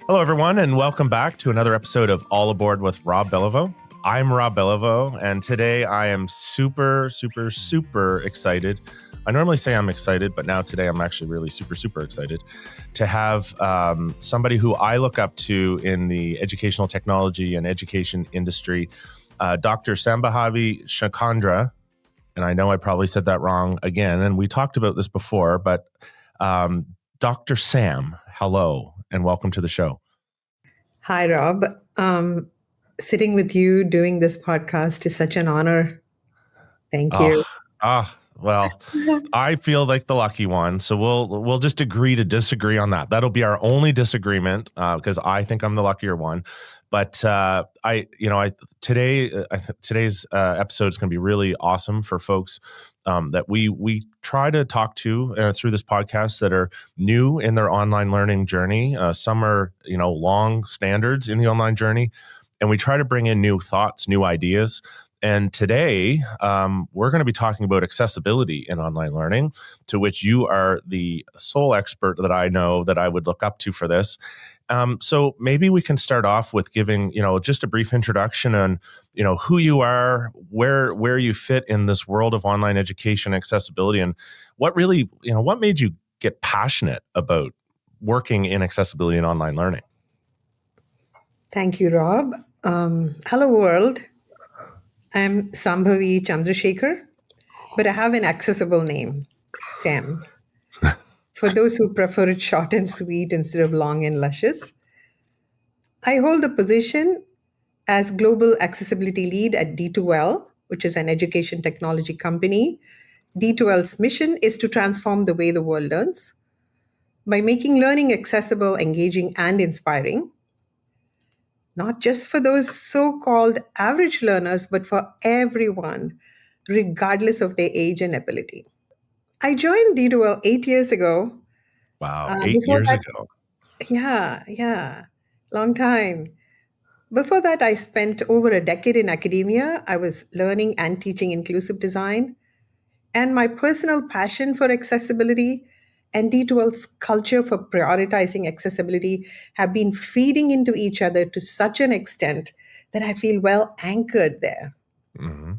Hello, everyone, and welcome back to another episode of All Aboard with Rob Belliveau. I'm Rob Belliveau, and today I am super excited. I normally say I'm excited, but now today I'm actually really super excited to have somebody who I look up to in the educational technology and education industry, Dr. Sambhavi Chandrashekar. And I know I probably said that wrong again, and we talked about this before, but Dr. Sam, hello, and welcome to the show. Hi, Rob. Sitting with you doing this podcast is such an honor. Thank you. Well, I feel like the lucky one, so we'll just agree to disagree on that. That'll be our only disagreement because I think I'm the luckier one. But today's episode is going to be really awesome for folks that we try to talk to through this podcast that are new in their online learning journey. Some are long standards in the online journey, and we try to bring in new thoughts, new ideas. And today, we're going to be talking about accessibility in online learning, to which you are the sole expert that I know that I would look up to for this. So maybe we can start off with giving, just a brief introduction on, who you are, where you fit in this world of online education accessibility, and what really, what made you get passionate about working in accessibility and online learning. Thank you, Rob. Hello, world. I'm Sambhavi Chandrashekar, but I have an accessible name, Sam. For those who prefer it short and sweet instead of long and luscious, I hold a position as Global Accessibility Lead at D2L, which is an education technology company. D2L's mission is to transform the way the world learns by making learning accessible, engaging, and inspiring, not just for those so-called average learners, but for everyone, regardless of their age and ability. I joined D2L 8 years ago. Wow, 8 years ago. Yeah, long time. Before that, I spent over a decade in academia. I was learning and teaching inclusive design. And my personal passion for accessibility and D2L's culture for prioritizing accessibility have been feeding into each other to such an extent that I feel well anchored there. Mm-hmm.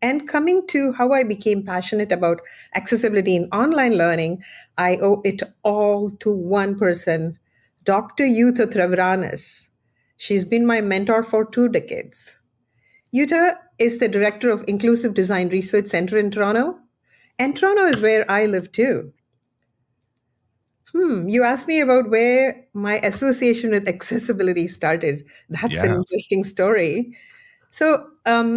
And coming to how I became passionate about accessibility in online learning, I owe it all to one person, Dr. Yuta Travaranis. She's been my mentor for 2 decades. Yuta is the director of Inclusive Design Research Center in Toronto, and Toronto is where I live too. You asked me about where my association with accessibility started. That's an interesting story. So,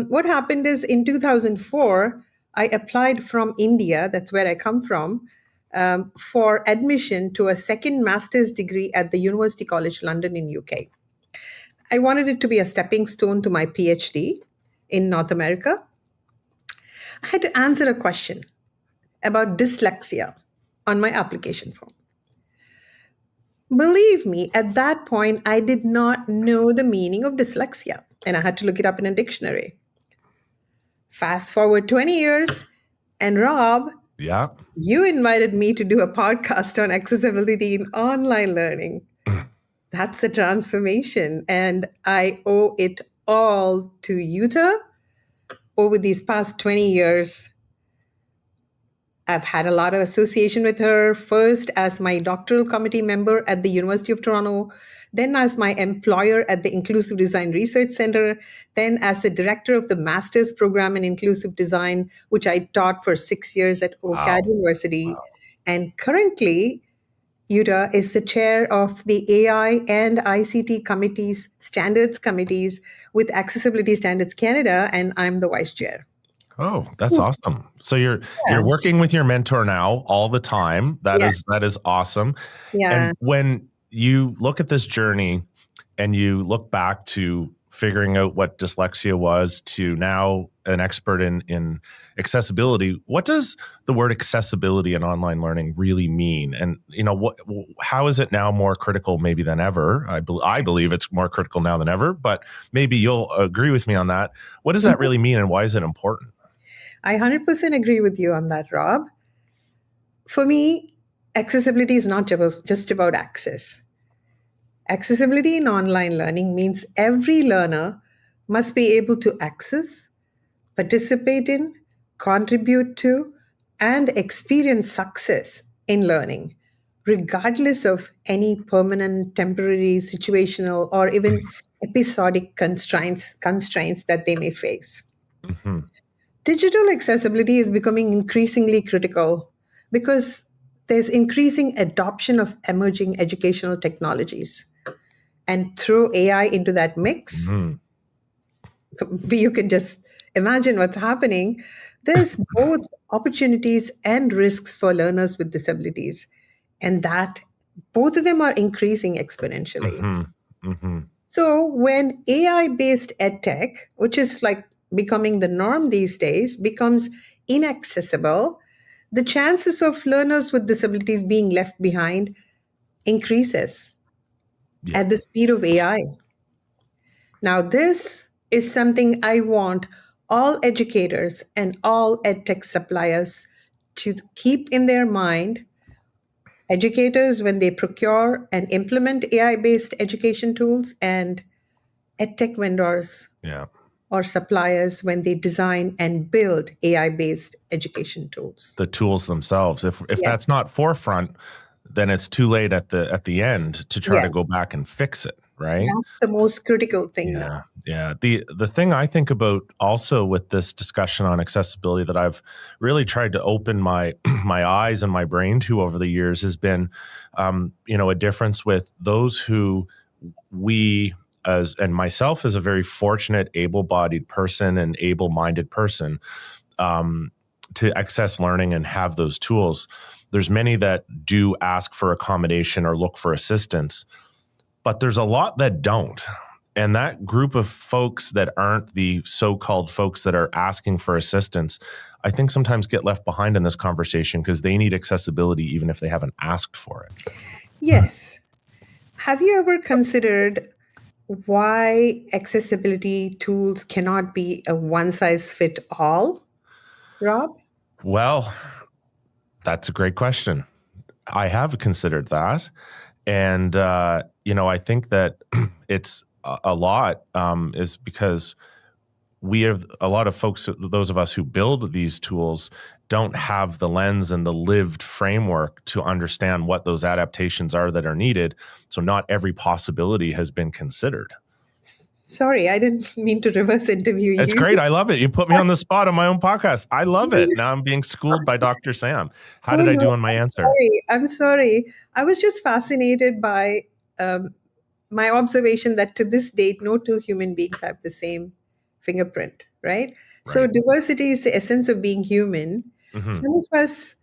what happened is in 2004, I applied from India, that's where I come from, for admission to a second master's degree at the University College London in UK. I wanted it to be a stepping stone to my PhD in North America. I had to answer a question about dyslexia on my application form. Believe me, at that point, I did not know the meaning of dyslexia, and I had to look it up in a dictionary. Fast forward 20 years, and Rob, you invited me to do a podcast on accessibility in online learning. That's a transformation, and I owe it all to Yuta. Over these past 20 years, I've had a lot of association with her, first as my doctoral committee member at the University of Toronto, then as my employer at the Inclusive Design Research Center, then as the director of the master's program in inclusive design, which I taught for 6 years at OCAD University. Wow. And currently, Yuta is the chair of the AI and ICT committees, standards committees with Accessibility Standards Canada, and I'm the vice chair. Oh, that's awesome. So you're working with your mentor now all the time. That is awesome. Yeah. And when you look at this journey and you look back to figuring out what dyslexia was to now an expert in accessibility, what does the word accessibility in online learning really mean? And how is it now more critical maybe than ever? I believe it's more critical now than ever, but maybe you'll agree with me on that. What does that really mean, and why is it important? I 100% agree with you on that, Rob. For me, accessibility is not just about access. Accessibility in online learning means every learner must be able to access, participate in, contribute to, and experience success in learning, regardless of any permanent, temporary, situational, or even episodic constraints that they may face. Mm-hmm. Digital accessibility is becoming increasingly critical because there's increasing adoption of emerging educational technologies. And throw AI into that mix, Mm-hmm. you can just imagine what's happening. There's both opportunities and risks for learners with disabilities, and that both of them are increasing exponentially. Mm-hmm. Mm-hmm. So, when AI based edtech, which is like becoming the norm these days, becomes inaccessible, the chances of learners with disabilities being left behind increases Yeah. at the speed of AI. Now, this is something I want all educators and all edtech suppliers to keep in their mind. Educators, when they procure and implement AI based education tools, and edtech vendors Yeah. or suppliers, when they design and build AI based education tools. The tools themselves. If Yes, that's not forefront, then it's too late at the end to try to yes, go back and fix it, right? that's the most critical thing Yeah, now. yeah. The thing I think about also with this discussion on accessibility that I've really tried to open my my eyes and my brain to over the years has been, a difference with those who we as and myself as a very fortunate, able-bodied person and able-minded person um, to access learning and have those tools. There's many that do ask for accommodation or look for assistance, but there's a lot that don't. And that group of folks that aren't the so-called folks that are asking for assistance, I think sometimes get left behind in this conversation because they need accessibility even if they haven't asked for it. Yes. Have you ever considered why accessibility tools cannot be a one size fit all, Rob? Well, that's a great question. I have considered that. And, I think that it's a lot is because we have a lot of folks, those of us who build these tools, don't have the lens and the lived framework to understand what those adaptations are that are needed. So not every possibility has been considered. Sorry, I didn't mean to reverse interview It's you. great. I love it. You put me on the spot on my own podcast. I love it. Now I'm being schooled by Dr. Sam. How Oh, did I no, do on my I'm answer? sorry. I'm sorry. I was just fascinated by um, my observation that to this date, no two human beings have the same fingerprint, right? So, Right. diversity is the essence of being human. Mm-hmm. Some of us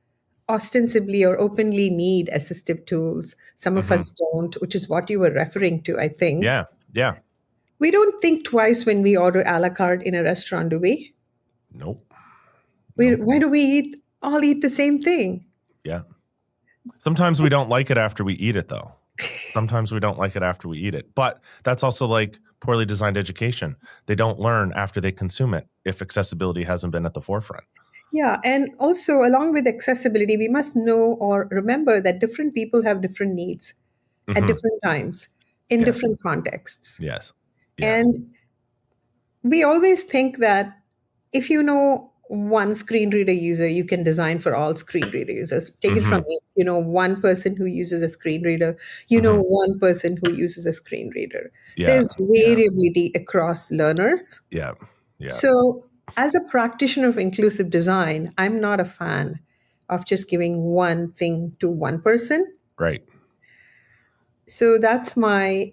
ostensibly or openly need assistive tools, some of Mm-hmm. us don't, which is what you were referring to, I think. Yeah. Yeah. We don't think twice when we order a la carte in a restaurant, do we? Nope. Nope. Why do we all eat the same thing? Yeah. Sometimes we don't like it after we eat it, though. Sometimes we don't like it after we eat it. But that's also like poorly designed education. They don't learn after they consume it if accessibility hasn't been at the forefront. Yeah, and also along with accessibility, we must know or remember that different people have different needs at Mm-hmm. different times in Yes. different contexts. Yes. Yes. And we always think that if you know one screen reader user, you can design for all screen reader users. Take it Mm-hmm. from me. You know one person who uses a screen reader, you Mm-hmm. know one person who uses a screen reader. Yeah. There's variability across learners. Yeah. Yeah. So, as a practitioner of inclusive design, I'm not a fan of just giving one thing to one person. Right. So, that's my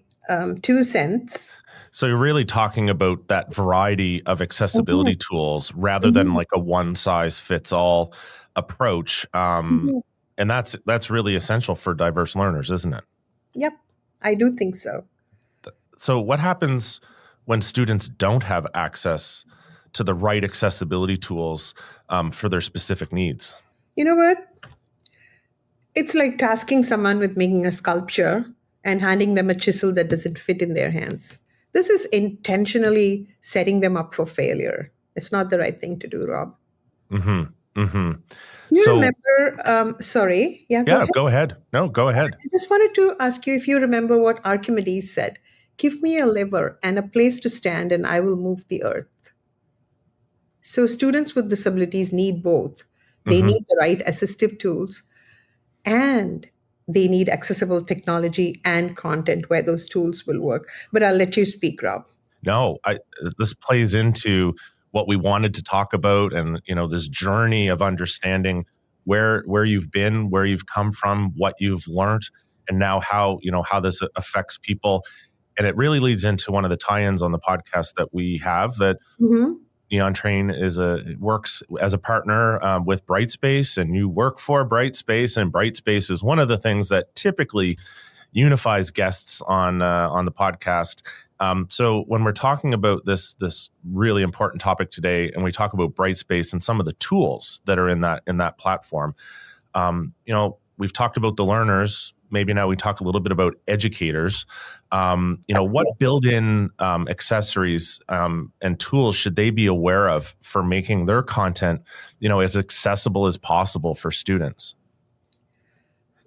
2 cents. So you're really talking about that variety of accessibility Mhm, tools rather than mhm, like a one size fits all approach. mhm. And that's really essential for diverse learners, isn't it? Yep, I do think so. So what happens when students don't have access to the right accessibility tools for their specific needs? You know what? It's like tasking someone with making a sculpture and handing them a chisel that doesn't fit in their hands. This is intentionally setting them up for failure. It's not the right thing to do, Rob. Mm-hmm. Mm-hmm. You So, remember, sorry. Yeah, go yeah, ahead. go ahead. No, go ahead. I just wanted to ask you if you remember what Archimedes said. Give me a lever and a place to stand, and I will move the earth. So, students with disabilities need both. They Mm-hmm. need the right assistive tools, and they need accessible technology and content where those tools will work. But I'll let you speak, Rob. No, this plays into what we wanted to talk about, and this journey of understanding where you've been, where you've come from, what you've learned, and now how this affects people. And it really leads into one of the tie-ins on the podcast that we have, that Mm-hmm. Neon Train works as a partner with Brightspace, and you work for Brightspace, and Brightspace is one of the things that typically unifies guests on the podcast. So when we're talking about this really important topic today, and we talk about Brightspace and some of the tools that are in that platform, we've talked about the learners. Maybe now we talk a little bit about educators. What built-in accessories and tools should they be aware of for making their content, as accessible as possible for students?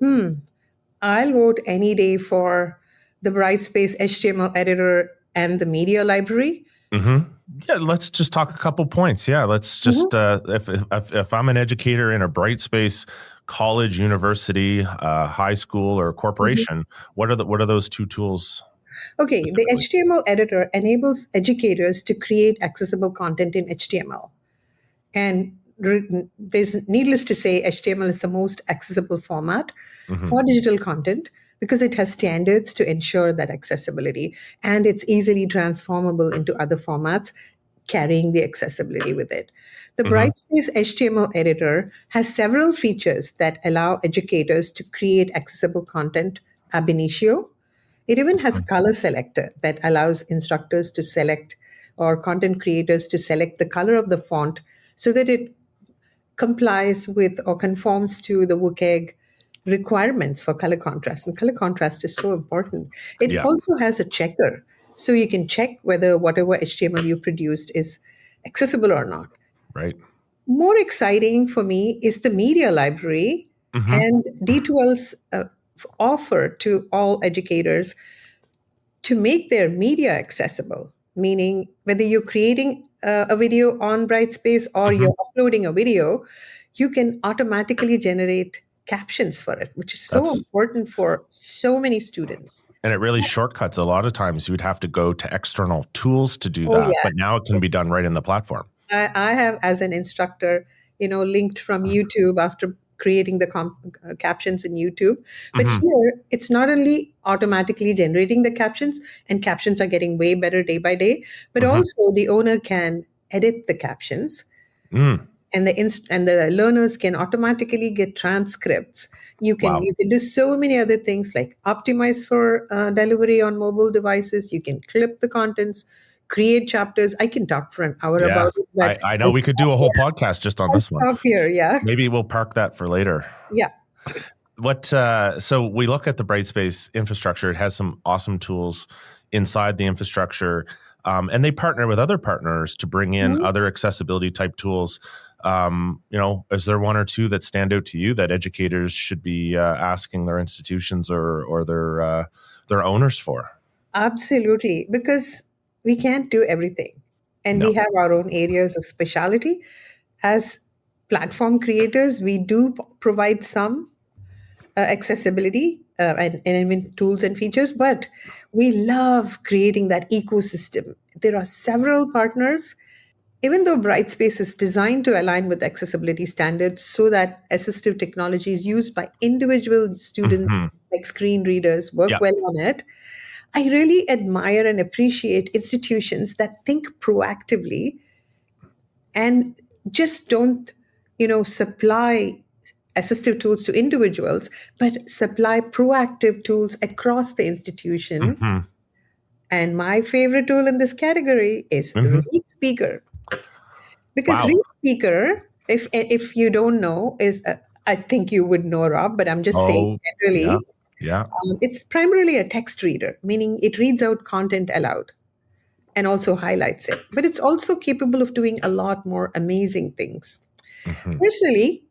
I'll vote any day for the Brightspace HTML editor and the media library. Mm-hmm. Yeah, let's just talk a couple points. Yeah, let's just if I'm an educator in a Brightspace college, university, high school, or corporation, what are those two tools? Okay, the HTML editor enables educators to create accessible content in HTML. And there's needless to say, HTML is the most accessible format for digital content because it has standards to ensure that accessibility, and it's easily transformable into other formats, carrying the accessibility with it. The Brightspace HTML editor has several features that allow educators to create accessible content ab initio. It even has color selector that allows instructors to select, or content creators to select, the color of the font so that it complies with or conforms to the WCAG requirements for color contrast. And color contrast is so important. It Yeah, also has a checker, so you can check whether whatever HTML you produced is accessible or not. right. More exciting for me is the media library and D2L's offer to all educators to make their media accessible, meaning whether you're creating a video on Brightspace or you're uploading a video, you can automatically generate captions for it, which is so That's important for so many students. And it really shortcuts. A lot of times you'd have to go to external tools to do Oh, that, but yes. now it can be done right in the platform. I have, as an instructor, linked from YouTube after creating the captions in YouTube. But here, it's not only automatically generating the captions, and captions are getting way better day by day, but also the owner can edit the captions. And the learners can automatically get transcripts. You can Wow. you can do so many other things like optimize for delivery on mobile devices. You can clip the contents, create chapters. I can talk for an hour Yeah. about it, but I know we could do a whole podcast just on I'll this one. stop here. Yeah, Maybe we'll park that for later. yeah. So we look at the Brightspace infrastructure. It has some awesome tools inside the infrastructure, and they partner with other partners to bring in other accessibility type tools. Is there one or two that stand out to you that educators should be asking their institutions or their owners for? Absolutely, because we can't do everything, and No. we have our own areas of specialty. As platform creators, we do provide some accessibility and I mean tools and features, but we love creating that ecosystem. There are several partners. Even though Brightspace is designed to align with accessibility standards so that assistive technologies used by individual students, like screen readers, work Yeah. well on it, I really admire and appreciate institutions that think proactively and just don't, supply assistive tools to individuals, but supply proactive tools across the institution. And my favorite tool in this category is Read Speaker. Because Wow. Read Speaker, if you don't know, is I think you would know, Rob, but I'm just saying Oh, yeah. generally, Yeah. it's primarily a text reader, meaning it reads out content aloud and also highlights it. But it's also capable of doing a lot more amazing things. Personally,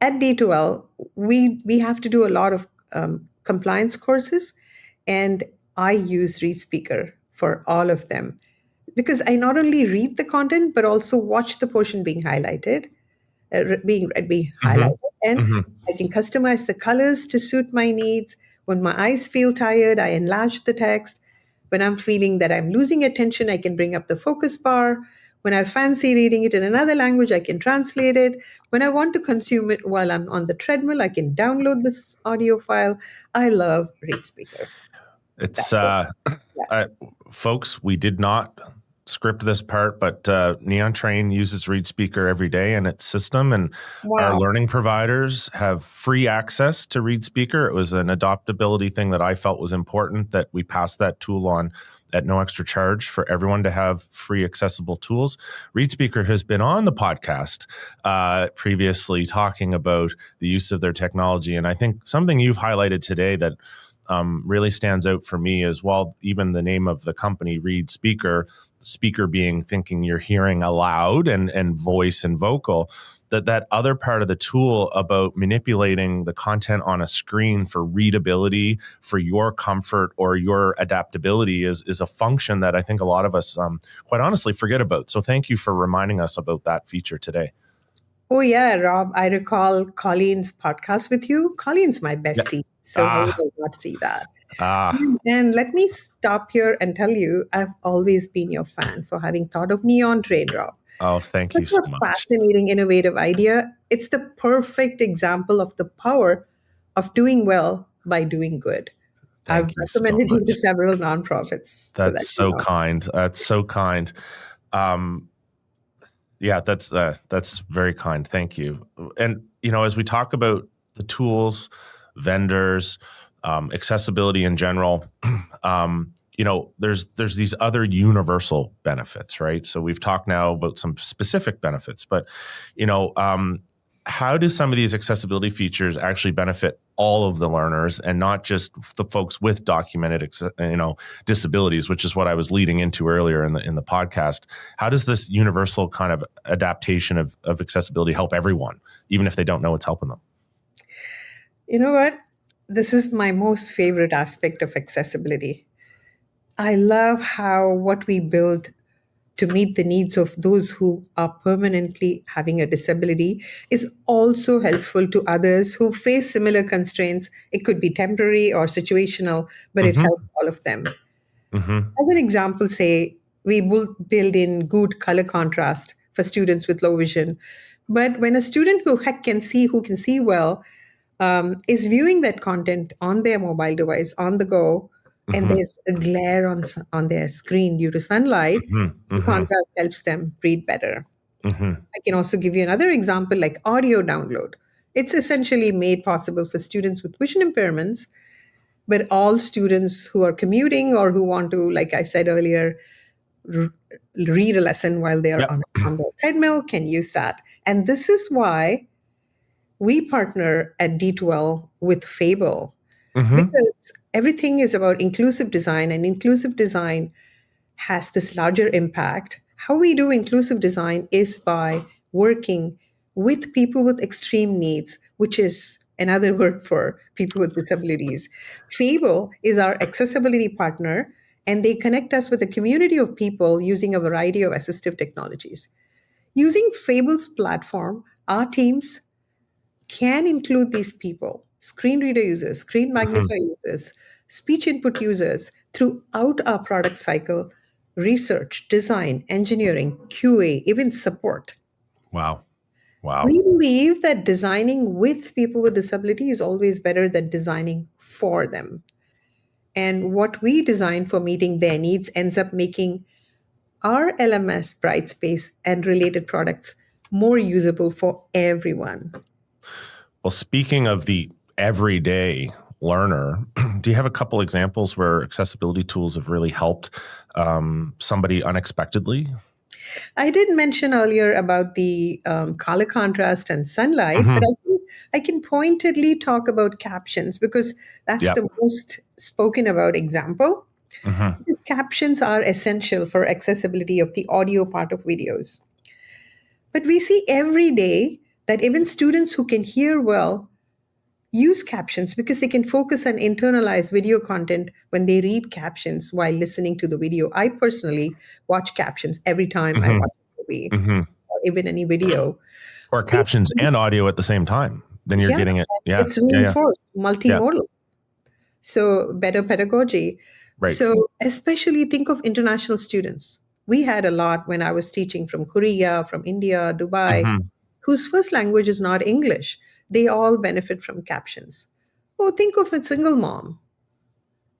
at D2L, we have to do a lot of compliance courses, and I use ReadSpeaker for all of them because I not only read the content but also watch the portion being highlighted, being Mm-hmm. highlighted, and Mm-hmm. I can customize the colors to suit my needs. When my eyes feel tired, I enlarge the text. When I'm feeling that I'm losing attention, I can bring up the focus bar. When I fancy reading it in another language, I can translate it. When I want to consume it while I'm on the treadmill, I can download this audio file. I love ReadSpeaker. It's That's it. Yeah. folks, we did not script this part, but Neon Train uses ReadSpeaker every day in its system, and our Wow. learning providers have free access to ReadSpeaker. It was an adoptability thing that I felt was important, that we passed that tool on at no extra charge for everyone to have free accessible tools. ReadSpeaker has been on the podcast previously talking about the use of their technology, and I think something you've highlighted today that really stands out for me is, while even the name of the company, ReadSpeaker, speaker being thinking you're hearing aloud and voice and vocal, that other part of the tool about manipulating the content on a screen for readability, for your comfort or your adaptability is a function that I think a lot of us quite honestly forget about. So thank you for reminding us about that feature today. Oh, yeah, Rob, I recall Colleen's podcast with you. Colleen's my Yeah. bestie. So how would I not see that? And let me stop here and tell you, I've always been your fan for having thought of Neon Train, Rob. Oh, thank Such you so a much. fascinating, innovative idea. It's the perfect example of the power of doing well by doing good. I've Thank you so recommended him to much. several nonprofits. So that That's you so know. kind. That's so kind. Yeah, that's very kind. Thank you. And as we talk about the tools, vendors, accessibility in general, there's these other universal benefits, right? So we've talked now about some specific benefits, but how do some of these accessibility features actually benefit all of the learners and not just the folks with documented disabilities, which is what I was leading into earlier in the podcast? How does this universal kind of adaptation of accessibility help everyone, even if they don't know it's helping them? You know what? This is my most favorite aspect of accessibility. I love how what we build to meet the needs of those who are permanently having a disability is also helpful to others who face similar constraints. It could be temporary or situational, but it helps all of them. As an example, say, we will build in good color contrast for students with low vision. But when a student who can see well, is viewing that content on their mobile device on the go, and there's a glare on their screen due to sunlight, the contrast helps them read better. I can also give you another example like audio download. It's essentially made possible for students with vision impairments, but all students who are commuting or who want to, like I said earlier, r- read a lesson while they are Yep. on the treadmill can use that. And this is why we partner at D2L with Fable, because everything is about inclusive design, and inclusive design has this larger impact. How we do inclusive design is by working with people with extreme needs, which is another word for people with disabilities. Fable is our accessibility partner, and they connect us with a community of people using a variety of assistive technologies. Using Fable's platform, our teams can include these people, screen reader users, screen magnifier users, speech input users throughout our product cycle, research, design, engineering, QA, even support. Wow. We believe that designing with people with disability is always better than designing for them. And what we design for meeting their needs ends up making our LMS, Brightspace, and related products more usable for everyone. Well, speaking of the everyday learner, do you have a couple examples where accessibility tools have really helped somebody unexpectedly? I did mention earlier about the color contrast and sunlight, but I can pointedly talk about captions because that's the most spoken about example. Because captions are essential for accessibility of the audio part of videos. But we see every day that even students who can hear well use captions because they can focus and internalize video content when they read captions while listening to the video. I personally watch captions every time I Mm-hmm. watch a movie Mm-hmm. or even any video. Or captions and audio at the same time. Then you're getting it. Yeah. It's reinforced, multimodal. So better pedagogy. Right. So especially think of international students. We had a lot when I was teaching from Korea, from India, Dubai, whose first language is not English. They all benefit from captions. Oh, think of a single mom.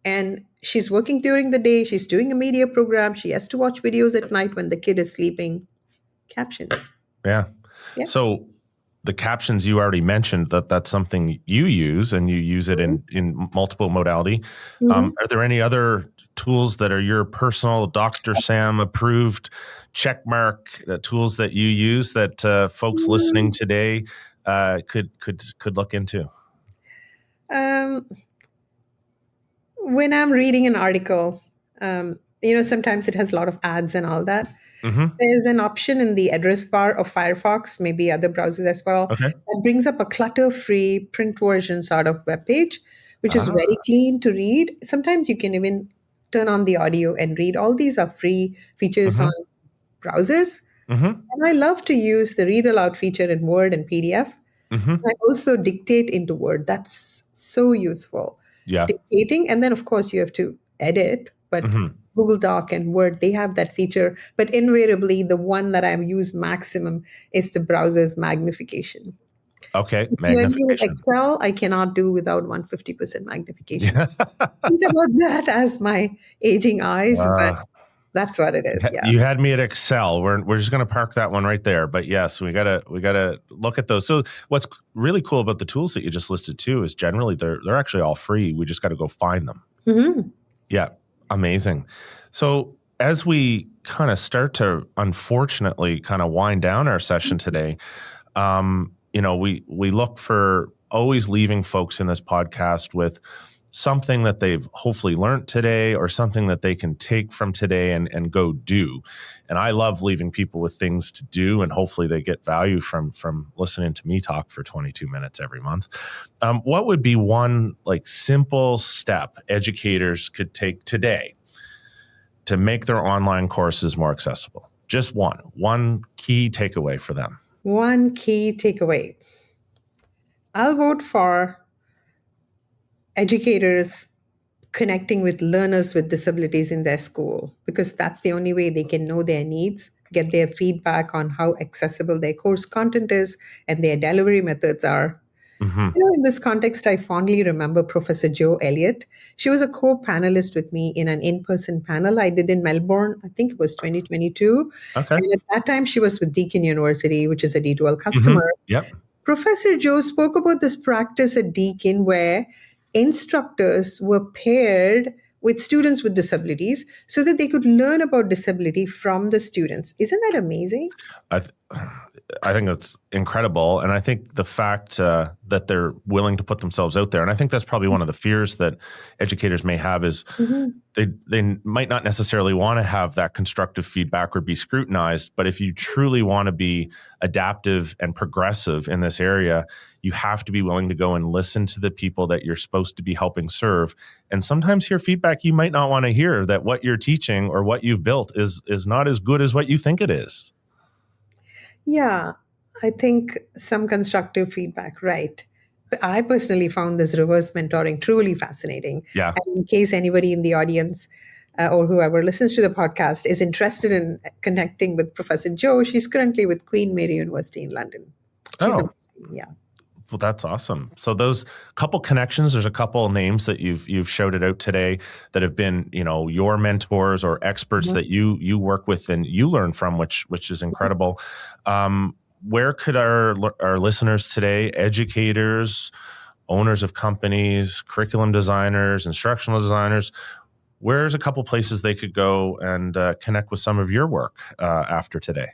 And she's working during the day, she's doing a media program, she has to watch videos at night when the kid is sleeping. Captions. Yeah. So the captions you already mentioned, that's something you use, and you use it in multiple modality. Are there any other tools that are your personal Dr. Sam approved checkmark tools that you use that folks listening today could look into? When I'm reading an article, sometimes it has a lot of ads and all that. There's an option in the address bar of Firefox, maybe other browsers as well, that brings up a clutter-free print version sort of web page, which is very clean to read. Sometimes you can even turn on the audio and read. All these are free features on browsers. And I love to use the read aloud feature in Word and PDF. I also dictate into Word. That's so useful. Dictating, and then of course you have to edit, but Google Doc and Word, they have that feature. But invariably, the one that I use maximum is the browser's magnification. Okay, magnification. With Excel, I cannot do without 150% magnification. Think about that as my aging eyes, but that's what it is. Yeah, you had me at Excel. We're just going to park that one right there. But yes, we gotta look at those. So what's really cool about the tools that you just listed too is generally they're actually all free. We just got to go find them. Yeah, amazing. So as we kind of start to unfortunately kind of wind down our session today, we look for always leaving folks in this podcast with something that they've hopefully learned today or something that they can take from today and go do. And I love leaving people with things to do, and hopefully they get value from listening to me talk for 22 minutes every month. What would be one simple step educators could take today to make their online courses more accessible? Just one key takeaway for them. One key takeaway. I'll vote for educators connecting with learners with disabilities in their school, because that's the only way they can know their needs, get their feedback on how accessible their course content is and their delivery methods are. In this context, I fondly remember Professor Jo Elliott. She was a co-panelist with me in an in-person panel I did in Melbourne. I think it was 2022. Okay. And at that time, she was with Deakin University, which is a D2L customer. Yep. Professor Jo spoke about this practice at Deakin where instructors were paired with students with disabilities so that they could learn about disability from the students. Isn't that amazing? I think that's incredible. And I think the fact that they're willing to put themselves out there, and I think that's probably one of the fears that educators may have is they might not necessarily want to have that constructive feedback or be scrutinized. But if you truly want to be adaptive and progressive in this area, you have to be willing to go and listen to the people that you're supposed to be helping serve. And sometimes hear feedback you might not want to hear, that what you're teaching or what you've built is not as good as what you think it is. Yeah, I think some constructive feedback, right. But I personally found this reverse mentoring truly fascinating. Yeah. And in case anybody in the audience or whoever listens to the podcast is interested in connecting with Professor Jo, she's currently with Queen Mary University in London. She's amazing. Yeah. Well, that's awesome. So those couple connections, there's a couple names that you've shouted out today that have been, your mentors or experts that you work with and you learn from, which is incredible. Where could our listeners today, educators, owners of companies, curriculum designers, instructional designers, where's a couple places they could go and connect with some of your work after today?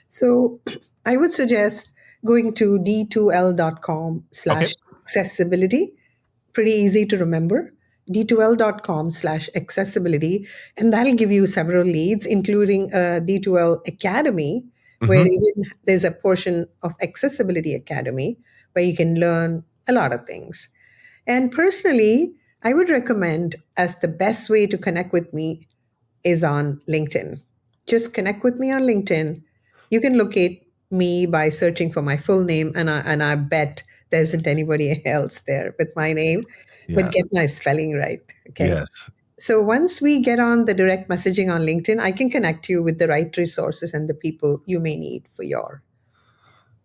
So I would suggest going to d2l.com/accessibility. Pretty easy to remember. d2l.com/accessibility. And that'll give you several leads, including a D2L Academy, where even there's a portion of Accessibility Academy where you can learn a lot of things. And personally, I would recommend as the best way to connect with me is on LinkedIn. Just connect with me on LinkedIn. You can locate me by searching for my full name, and I bet there isn't anybody else there with my name, but get my spelling right. Okay. Yes. So once we get on the direct messaging on LinkedIn, I can connect you with the right resources and the people you may need for your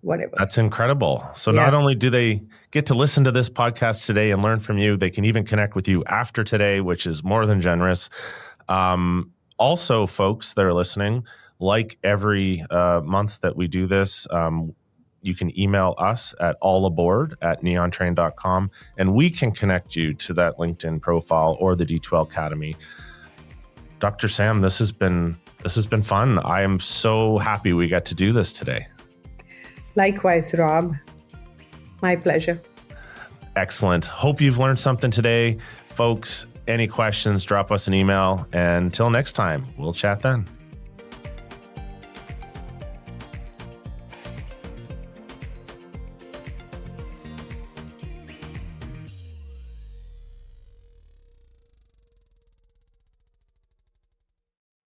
whatever. That's incredible. So not only do they get to listen to this podcast today and learn from you, they can even connect with you after today, which is more than generous. Also, folks that are listening, like every month that we do this, you can email us at allaboard@neontrain.com, and we can connect you to that LinkedIn profile or the D2L Academy. Dr. Sam, this has been fun. I am so happy we got to do this today. Likewise, Rob. My pleasure. Excellent. Hope you've learned something today. Folks, any questions, drop us an email. And until next time, we'll chat then.